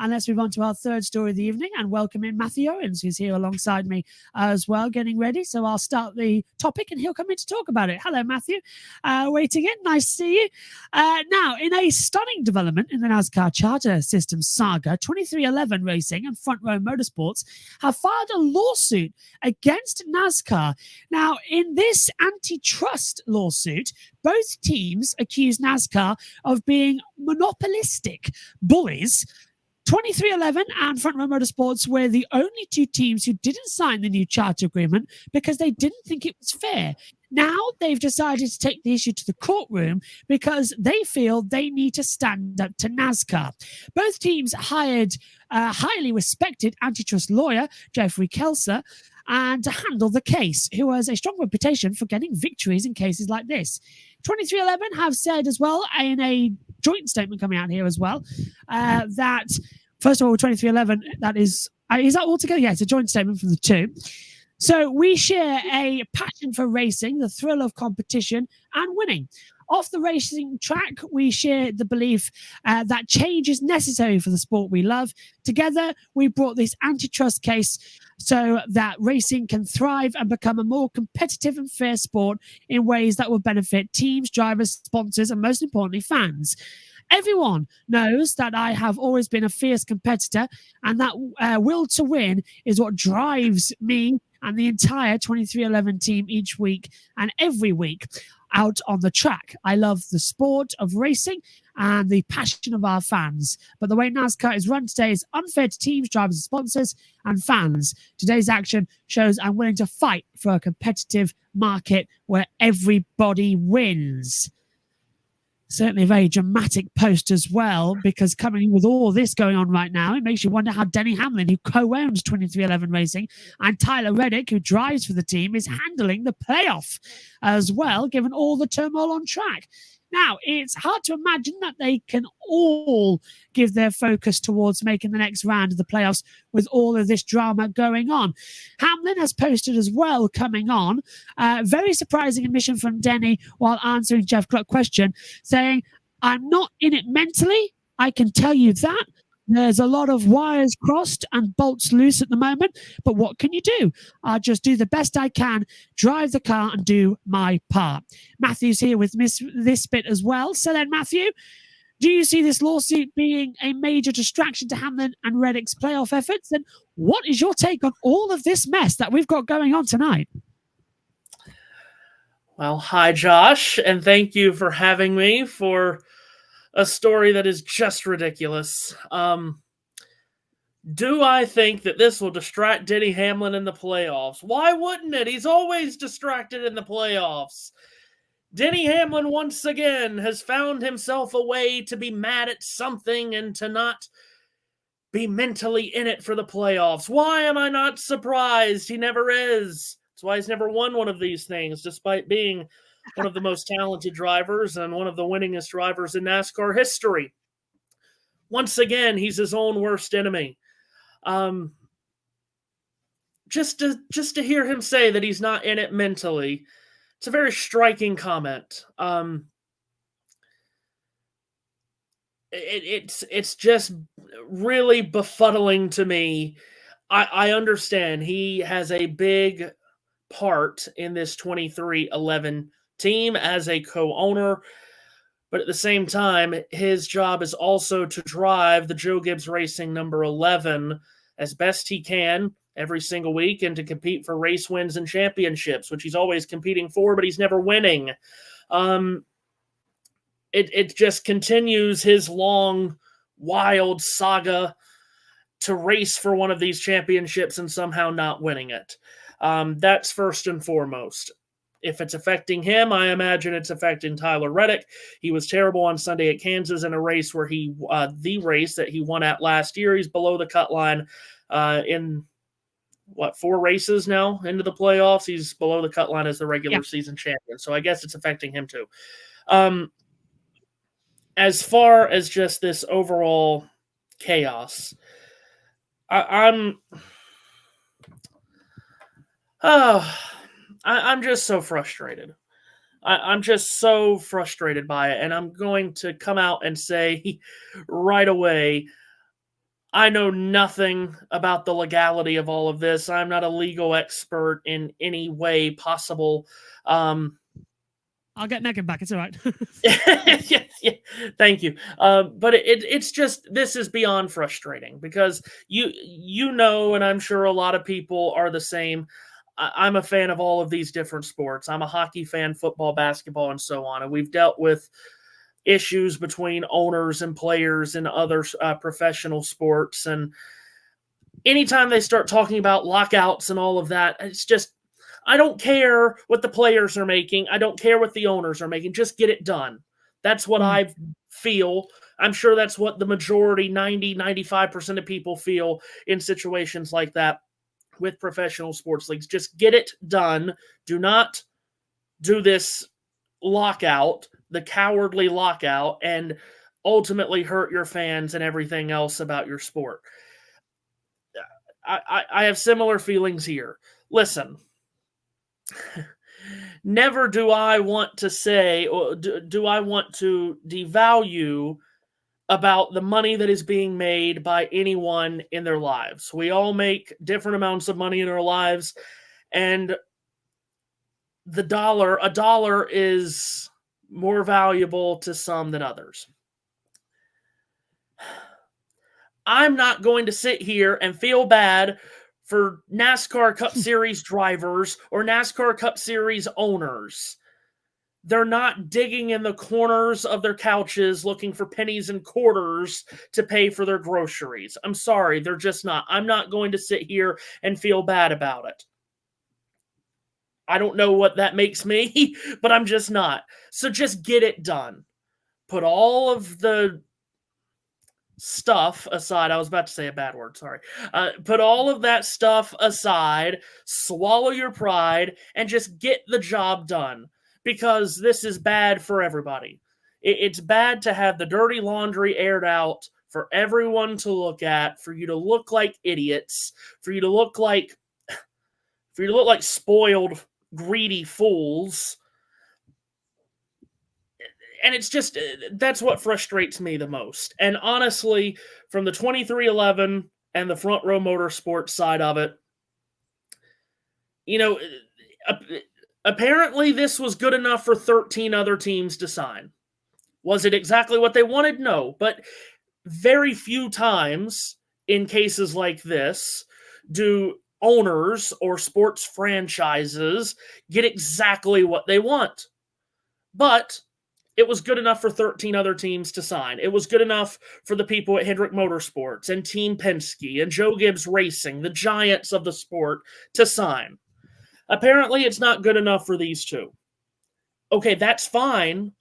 And let's move on to our third story of the evening and welcome in Matthew Owens, who's here alongside me as well, getting ready. So I'll start the topic and he'll come in to talk about it. Hello, Matthew. Waiting in. Nice to see you. Now, in a stunning development in the NASCAR charter system saga, 2311 Racing and Front Row Motorsports have filed a lawsuit against NASCAR. Now, in this antitrust lawsuit, both teams accuse NASCAR of being monopolistic bullies. 2311 and Front Row Motorsports were the only two teams who didn't sign the new charter agreement because they didn't think it was fair. Now they've decided to take the issue to the courtroom because they feel they need to stand up to NASCAR. Both teams hired a highly respected antitrust lawyer, Jeffrey Kelser, and to handle the case, who has a strong reputation for getting victories in cases like this. 2311 have said as well, in a joint statement coming out here as well, that, first of all, 2311, is that all together? Yeah, it's a joint statement from the two. So we share a passion for racing, the thrill of competition, and winning. Off the racing track, we share the belief that change is necessary for the sport we love. Together, we brought this antitrust case so that racing can thrive and become a more competitive and fair sport in ways that will benefit teams, drivers, sponsors, and most importantly, fans. Everyone knows that I have always been a fierce competitor, and that will to win is what drives me and the entire 2311 team each week and every week out on the track. I love the sport of racing and the passion of our fans. But the way NASCAR is run today is unfair to teams, drivers, sponsors, and fans. Today's action shows I'm willing to fight for a competitive market where everybody wins. Certainly a very dramatic post as well, because coming with all this going on right now, it makes you wonder how Denny Hamlin, who co-owns 2311 Racing, and Tyler Reddick, who drives for the team, is handling the playoff as well, given all the turmoil on track. Now, it's hard to imagine that they can all give their focus towards making the next round of the playoffs with all of this drama going on. Hamlin has posted as well, coming on, very surprising admission from Denny while answering Jeff Cluck's question, saying, I'm not in it mentally, I can tell you that. There's a lot of wires crossed and bolts loose at the moment, but what can you do? I'll just do the best I can, drive the car and do my part. Matthew's here with this bit as well. So then, Matthew, do you see this lawsuit being a major distraction to Hamlin and Reddick's playoff efforts? And what is your take on all of this mess that we've got going on tonight? Well, hi, Josh, and thank you for having me for a story that is just ridiculous. Do I think that this will distract Denny Hamlin in the playoffs? Why wouldn't it? He's always distracted in the playoffs. Denny Hamlin, once again, has found himself a way to be mad at something and to not be mentally in it for the playoffs. Why am I not surprised? He never is. That's why he's never won one of these things, despite being one of the most talented drivers and one of the winningest drivers in NASCAR history. Once again, he's his own worst enemy. Just to hear him say that he's not in it mentally, it's a very striking comment. It's just really befuddling to me. I understand he has a big part in this 2311 team as a co-owner, but at the same time, his job is also to drive the Joe Gibbs Racing number 11 as best he can every single week and to compete for race wins and championships, which he's always competing for, but he's never winning. It just continues his long, wild saga to race for one of these championships and somehow not winning it. That's first and foremost. If it's affecting him, I imagine it's affecting Tyler Reddick. He was terrible on Sunday at Kansas in a race where the race that he won at last year, he's below the cut line in 4 races now into the playoffs. He's below the cut line as the regular season champion. So I guess it's affecting him too. As far as just this overall chaos, I'm just so frustrated. I'm just so frustrated by it. And I'm going to come out and say right away, I know nothing about the legality of all of this. I'm not a legal expert in any way possible. I'll get Megan back. It's all right. yeah, thank you. But it's just, this is beyond frustrating because you know, and I'm sure a lot of people are the same. I'm a fan of all of these different sports. I'm a hockey fan, football, basketball, and so on. And we've dealt with issues between owners and players in other professional sports. And anytime they start talking about lockouts and all of that, it's just, I don't care what the players are making. I don't care what the owners are making. Just get it done. That's what I feel. I'm sure that's what the majority, 90, 95% of people feel in situations like that with professional sports leagues. Just get it done. Do not do this lockout, the cowardly lockout, and ultimately hurt your fans and everything else about your sport. I have similar feelings here. Listen, never do I want to say, or do I want to devalue about the money that is being made by anyone in their lives. We all make different amounts of money in our lives, and a dollar is more valuable to some than others. I'm not going to sit here and feel bad for NASCAR Cup Series drivers or NASCAR Cup Series owners. They're not digging in the corners of their couches looking for pennies and quarters to pay for their groceries. I'm sorry, they're just not. I'm not going to sit here and feel bad about it. I don't know what that makes me, but I'm just not. So just get it done. Put all of the stuff aside. I was about to say a bad word, sorry. Put all of that stuff aside, swallow your pride, and just get the job done. Because this is bad for everybody. It's bad to have the dirty laundry aired out for everyone to look at, for you to look like idiots, for you to look like spoiled, greedy fools. And it's just, that's what frustrates me the most. And honestly, from the 2311 and the Front Row Motorsports side of it, you know, apparently this was good enough for 13 other teams to sign. Was it exactly what they wanted? No, but very few times in cases like this do owners or sports franchises get exactly what they want. But it was good enough for 13 other teams to sign. It was good enough for the people at Hendrick Motorsports and Team Penske and Joe Gibbs Racing, the giants of the sport, to sign. Apparently, it's not good enough for these two. Okay, that's fine.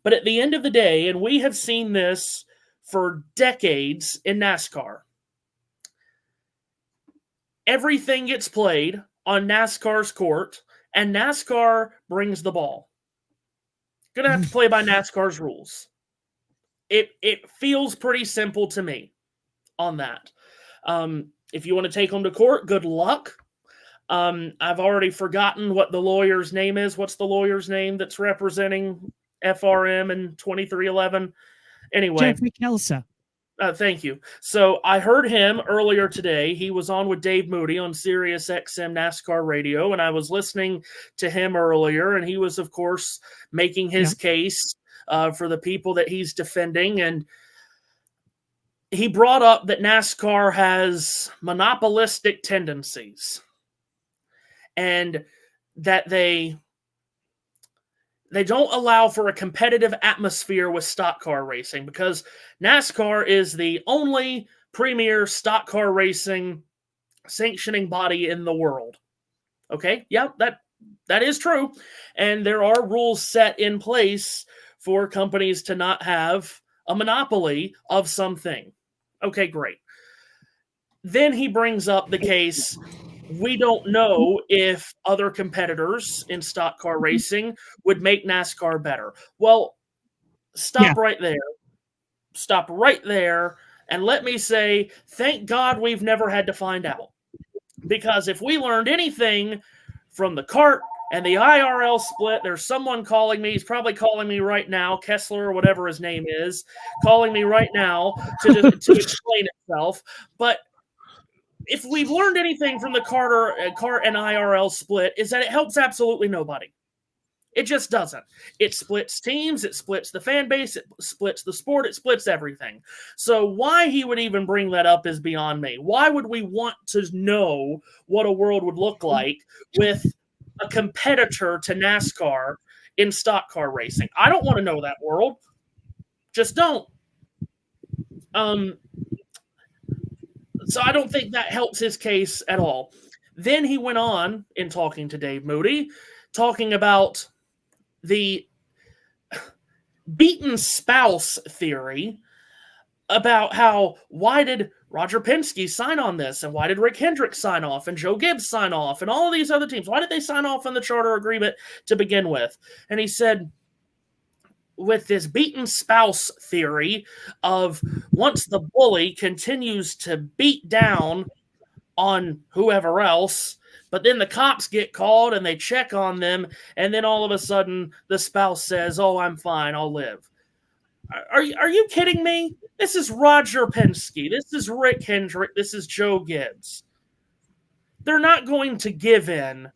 But at the end of the day, and we have seen this for decades in NASCAR, everything gets played on NASCAR's court, and NASCAR brings the ball. Going to have to play by NASCAR's rules. It feels pretty simple to me on that. If you want to take them to court, good luck. I've already forgotten what the lawyer's name is. What's the lawyer's name that's representing FRM in 2311? Anyway. Jeffrey Kelser. Thank you. So I heard him earlier today. He was on with Dave Moody on Sirius XM NASCAR radio, and I was listening to him earlier, and he was, of course, making his case for the people that he's defending, and he brought up that NASCAR has monopolistic tendencies, and that they don't allow for a competitive atmosphere with stock car racing because NASCAR is the only premier stock car racing sanctioning body in the world. Okay, yeah, that is true. And there are rules set in place for companies to not have a monopoly of something. Okay, great. Then he brings up the case, we don't know if other competitors in stock car racing would make NASCAR better. Well, stop right there. Stop right there. And let me say, thank God we've never had to find out. Because if we learned anything from the CART And the IRL split, there's someone calling me. He's probably calling me right now, Kessler or whatever his name is, calling me right now to explain itself. But if we've learned anything from the CART and IRL split, is that it helps absolutely nobody. It just doesn't. It splits teams, it splits the fan base, it splits the sport, it splits everything. So why he would even bring that up is beyond me. Why would we want to know what a world would look like with a competitor to NASCAR in stock car racing? I don't want to know that world. Just don't. So I don't think that helps his case at all. Then he went on in talking to Dave Moody, talking about the beaten spouse theory about how, why did Roger Penske sign on this, and why did Rick Hendrick sign off, and Joe Gibbs sign off, and all of these other teams? Why did they sign off on the charter agreement to begin with? And he said, with this beaten spouse theory of once the bully continues to beat down on whoever else, but then the cops get called and they check on them, and then all of a sudden the spouse says, "Oh, I'm fine, I'll live." Are you kidding me? This is Roger Penske. This is Rick Hendrick. This is Joe Gibbs. They're not going to give in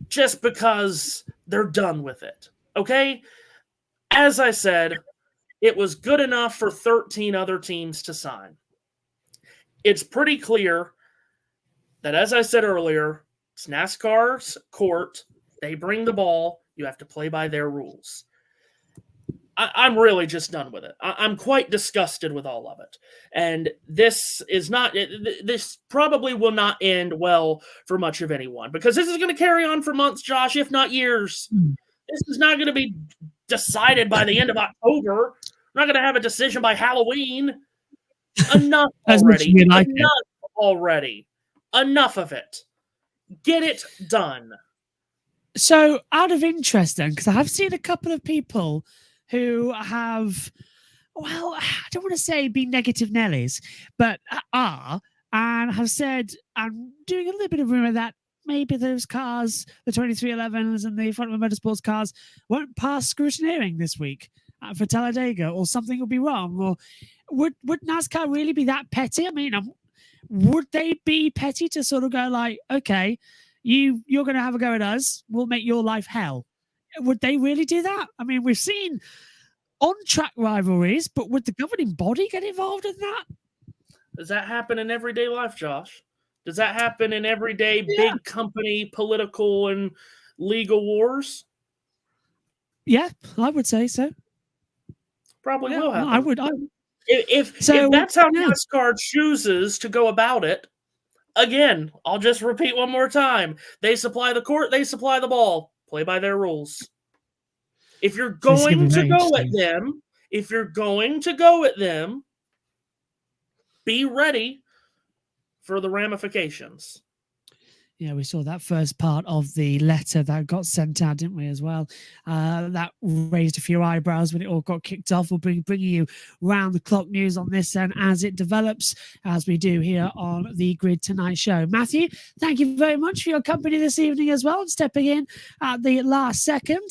just because they're done with it. Okay? As I said, it was good enough for 13 other teams to sign. It's pretty clear that, as I said earlier, it's NASCAR's court. They bring the ball. You have to play by their rules. I'm really just done with it. I'm quite disgusted with all of it. And this probably will not end well for much of anyone, because this is going to carry on for months, Josh, if not years. This is not going to be decided by the end of October. We're not going to have a decision by Halloween. Enough already. Already. Enough of it. Get it done. So, out of interest then, because I have seen a couple of people who have, well, I don't want to say be negative Nellies, but are, and have said, I'm doing a little bit of rumor that maybe those cars, the 2311s and the front of Motorsports cars, won't pass scrutineering this week for Talladega, or something will be wrong. Or would NASCAR really be that petty? I mean, would they be petty to sort of go like, okay, you're going to have a go at us, we'll make your life hell? Would they really do that? I mean, we've seen on-track rivalries, but would the governing body get involved in that? Does that happen in everyday life, Josh? Does that happen in everyday big company political and legal wars? Yeah, I would say so. Probably will happen. I would. If that's how NASCAR chooses to go about it, again, I'll just repeat one more time. They supply the court, they supply the ball. Play by their rules. If you're going to go at them, be ready for the ramifications. Yeah, we saw that first part of the letter that got sent out, didn't we, as well? That raised a few eyebrows when it all got kicked off. We'll bring you round-the-clock news on this and as it develops, as we do here on the Grid Tonight show. Matthew, thank you very much for your company this evening as well, and stepping in at the last second.